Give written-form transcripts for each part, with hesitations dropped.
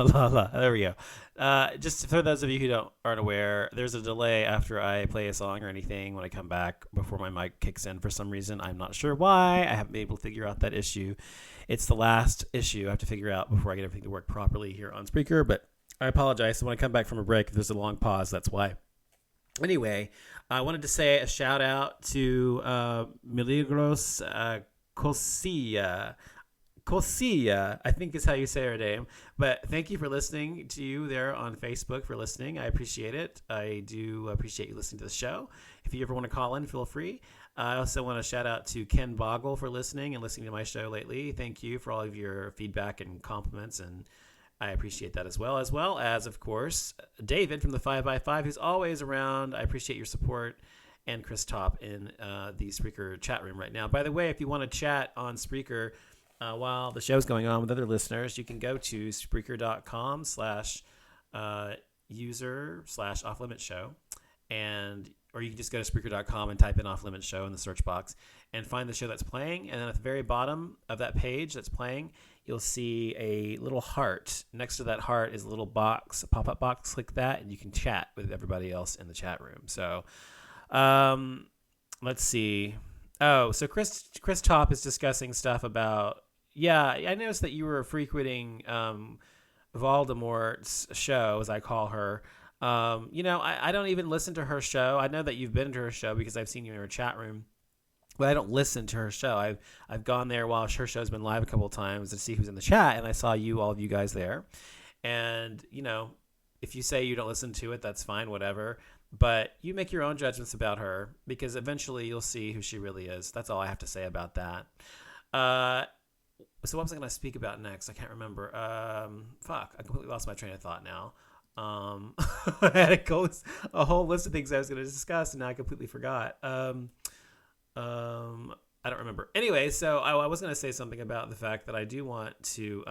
la la la. There we go. Just for those of you who aren't aware, there's a delay after I play a song or anything when I come back before my mic kicks in for some reason. I'm not sure why. I haven't been able to figure out that issue. It's the last issue I have to figure out before I get everything to work properly here on Spreaker. But I apologize. So when I come back from a break, if there's a long pause, that's why. Anyway, I wanted to say a shout out to Milagros Cosilla. Cosilla, I think is how you say her name. But thank you for listening to you there on Facebook for listening. I appreciate it. I do appreciate you listening to the show. If you ever want to call in, feel free. I also want to shout out to Ken Boggle for listening and listening to my show lately. Thank you for all of your feedback and compliments, and I appreciate that as well. As well as, of course, David from the 5x5, who's always around. I appreciate your support. And Chris Top in the Spreaker chat room right now. By the way, if you want to chat on Spreaker, while the show's going on with other listeners, you can go to Spreaker.com/user/off-limit-show, or you can just go to Spreaker.com and type in off-limit show in the search box and find the show that's playing. And then at the very bottom of that page that's playing, you'll see a little heart. Next to that heart is a little box, a pop-up box. Click that, and you can chat with everybody else in the chat room. So, let's see. Oh, so Chris Top is discussing stuff about. Yeah, I noticed that you were frequenting Voldemort's show, as I call her. I don't even listen to her show. I know that you've been to her show because I've seen you in her chat room, but I don't listen to her show. I've gone there while her show's been live a couple of times to see who's in the chat, and I saw all of you guys there. And, if you say you don't listen to it, that's fine, whatever. But you make your own judgments about her because eventually you'll see who she really is. That's all I have to say about that. So what was I going to speak about next? I can't remember. I completely lost my train of thought now. I had a whole list of things I was going to discuss, and now I completely forgot. I don't remember. Anyway, so I was going to say something about the fact that I do want to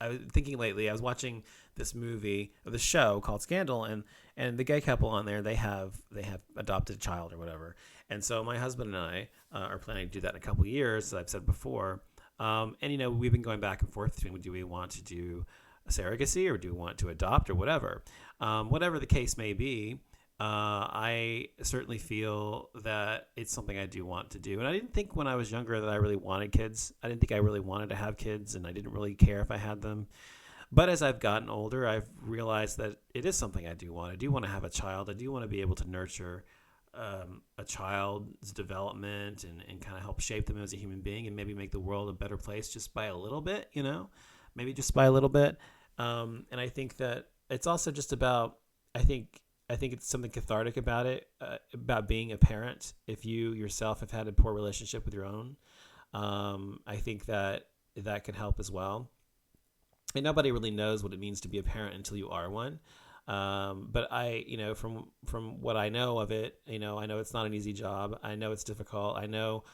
I was thinking lately, I was watching this movie, or the show called Scandal, and the gay couple on there, they have adopted a child or whatever. And so my husband and I are planning to do that in a couple of years, as I've said before. And, we've been going back and forth between, do we want to do a surrogacy or do we want to adopt or whatever? Whatever the case may be, I certainly feel that it's something I do want to do. And I didn't think when I was younger that I really wanted kids. I didn't think I really wanted to have kids, and I didn't really care if I had them. But as I've gotten older, I've realized that it is something I do want. I do want to have a child. I do want to be able to nurture a child's development and kind of help shape them as a human being and maybe make the world a better place just by a little bit, maybe just by a little bit. And I think that it's also just about, I think it's something cathartic about it, about being a parent. If you yourself have had a poor relationship with your own, I think that can help as well. And nobody really knows what it means to be a parent until you are one. But I, from what I know of it, I know it's not an easy job. I know it's difficult. I know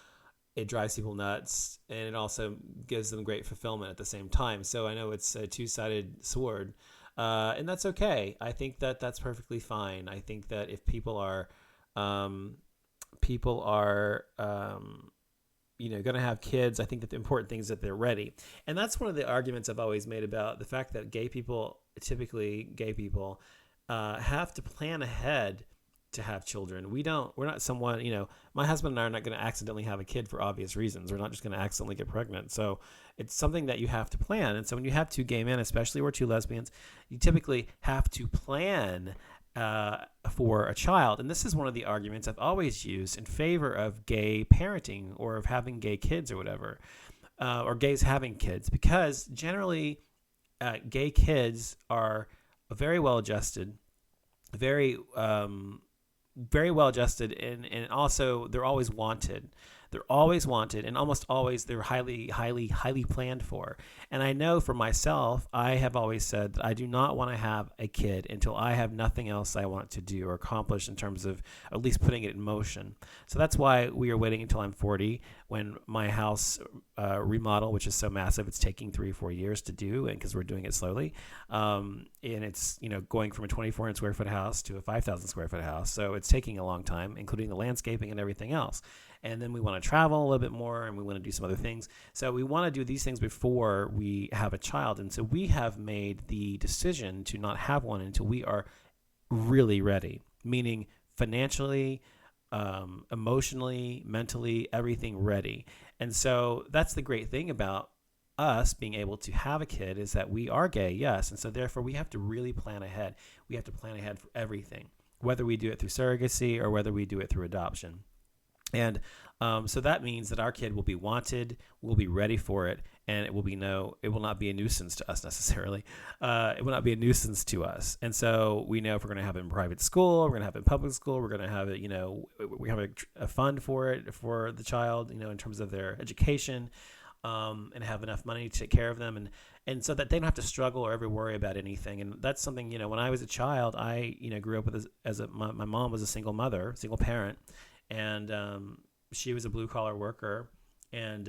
it drives people nuts, and it also gives them great fulfillment at the same time. So I know it's a two-sided sword, and that's okay. I think that that's perfectly fine. I think that if people are going to have kids, I think that the important thing is that they're ready. And that's one of the arguments I've always made about the fact that typically gay people, have to plan ahead to have children. We're not someone, my husband and I are not going to accidentally have a kid for obvious reasons. We're not just going to accidentally get pregnant. So it's something that you have to plan. And so when you have two gay men, especially or two lesbians, you typically have to plan for a child. And this is one of the arguments I've always used in favor of gay parenting or of having gay kids or whatever, or gays having kids, because generally gay kids are very well adjusted, very well adjusted, and also they're always wanted. They're always wanted, and almost always they're highly planned for. And I know for myself, I have always said that I do not want to have a kid until I have nothing else I want to do or accomplish in terms of at least putting it in motion. So that's why we are waiting until I'm 40 when my house remodel, which is so massive, it's taking 3 or 4 years to do, and because we're doing it slowly. And it's going from a 2,400 square foot house to a 5,000 square foot house. So it's taking a long time, including the landscaping and everything else. and then we want to travel a little bit more, and we want to do some other things. So we want to do these things before we have a child. And so we have made the decision to not have one until we are really ready, meaning financially, emotionally, mentally, everything ready. And so that's the great thing about us being able to have a kid, is that we are gay, yes. And so therefore we have to really plan ahead. We have to plan ahead for everything, whether we do it through surrogacy or whether we do it through adoption. And so that means that our kid will be wanted, we'll be ready for it, and it will not be a nuisance to us necessarily. It will not be a nuisance to us. And so we know if we're going to have it in private school, we're going to have it in public school, we're going to have it, we have a fund for it, for the child, in terms of their education, and have enough money to take care of them. And so that they don't have to struggle or ever worry about anything. And that's something, when I was a child, I, grew up with my mom was a single mother, single parent. And she was a blue-collar worker, and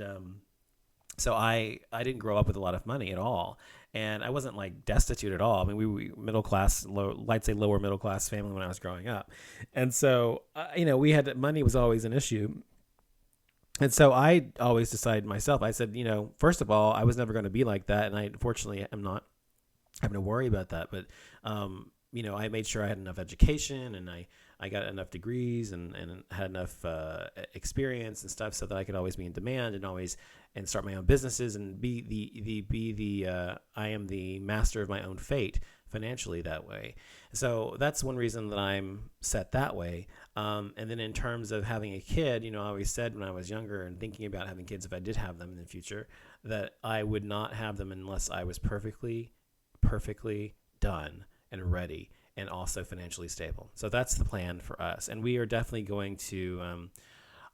so I didn't grow up with a lot of money at all, and I wasn't like destitute at all. I mean, we middle class, I'd say lower middle class family when I was growing up, and so we had money was always an issue, and so I always decided myself. I said, first of all, I was never going to be like that, and I unfortunately am not having to worry about that, but I made sure I had enough education, and I got enough degrees and had enough experience and stuff so that I could always be in demand and start my own businesses and I am the master of my own fate financially that way. So that's one reason that I'm set that way. And then in terms of having a kid, I always said when I was younger and thinking about having kids, if I did have them in the future, that I would not have them unless I was perfectly done and ready, and also financially stable. So that's the plan for us. And we are definitely going to,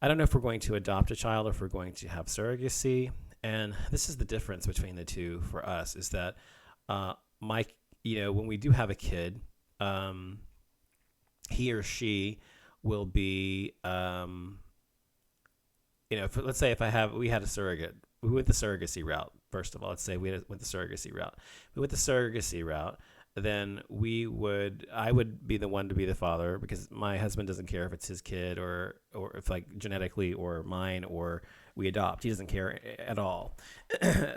I don't know if we're going to adopt a child or if we're going to have surrogacy. And this is the difference between the two for us, is that when we do have a kid, he or she will be, let's say we had a surrogate, we went the surrogacy route. First of all, let's say we went the surrogacy route. We went the surrogacy route. Then I would be the one to be the father, because my husband doesn't care if it's his kid or if like genetically or mine or we adopt. He doesn't care at all.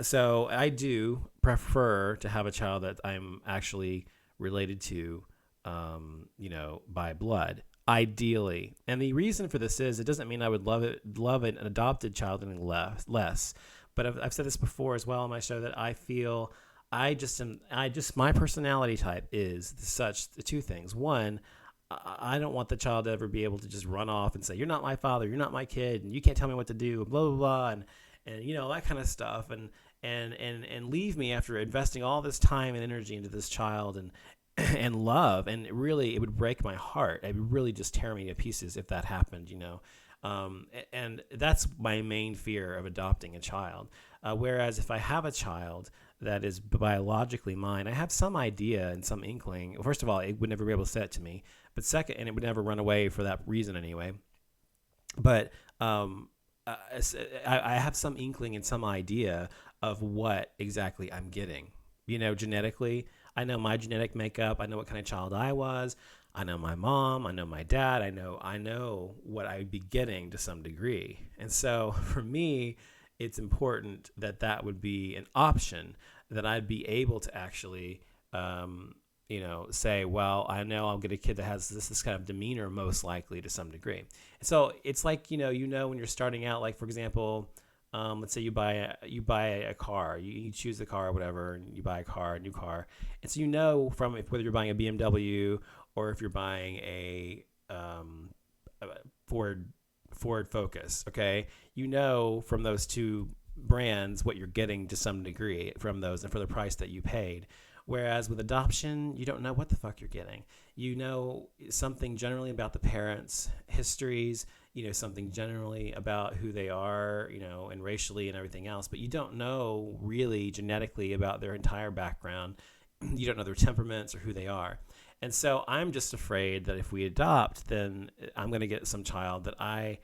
So I do prefer to have a child that I'm actually related to, by blood, ideally. And the reason for this is, it doesn't mean I would love an adopted child any less. But I've said this before as well on my show, that I feel my personality type is such, two things. One, I don't want the child to ever be able to just run off and say, "You're not my father, you're not my kid, and you can't tell me what to do," blah, blah, blah, and that kind of stuff, and leave me after investing all this time and energy into this child and love. And it would break my heart. It would really just tear me to pieces if that happened, and that's my main fear of adopting a child. Whereas if I have a child that is biologically mine, I have some idea and some inkling. First of all, it would never be able to say it to me. But second, and it would never run away for that reason anyway. But I have some inkling and some idea of what exactly I'm getting. Genetically, I know my genetic makeup. I know what kind of child I was. I know my mom. I know my dad. I know what I would be getting to some degree. And so for me, it's important that would be an option, that I'd be able to actually, say, well, I know I'll get a kid that has this kind of demeanor, most likely to some degree. And so it's like, when you're starting out, like, for example, let's say you buy a car, you choose the car or whatever, and you buy a new car. And so, from whether you're buying a BMW or if you're buying a Ford Focus, okay? From those two brands what you're getting to some degree from those and for the price that you paid. Whereas with adoption, you don't know what the fuck you're getting. You know something generally about the parents' histories, something generally about who they are, and racially and everything else, but you don't know really genetically about their entire background. You don't know their temperaments or who they are. And so I'm just afraid that if we adopt, then I'm going to get some child that I'm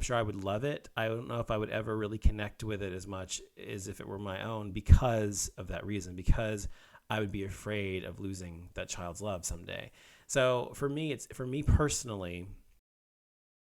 sure I would love it. I don't know if I would ever really connect with it as much as if it were my own, because of that reason, because I would be afraid of losing that child's love someday. So for me personally,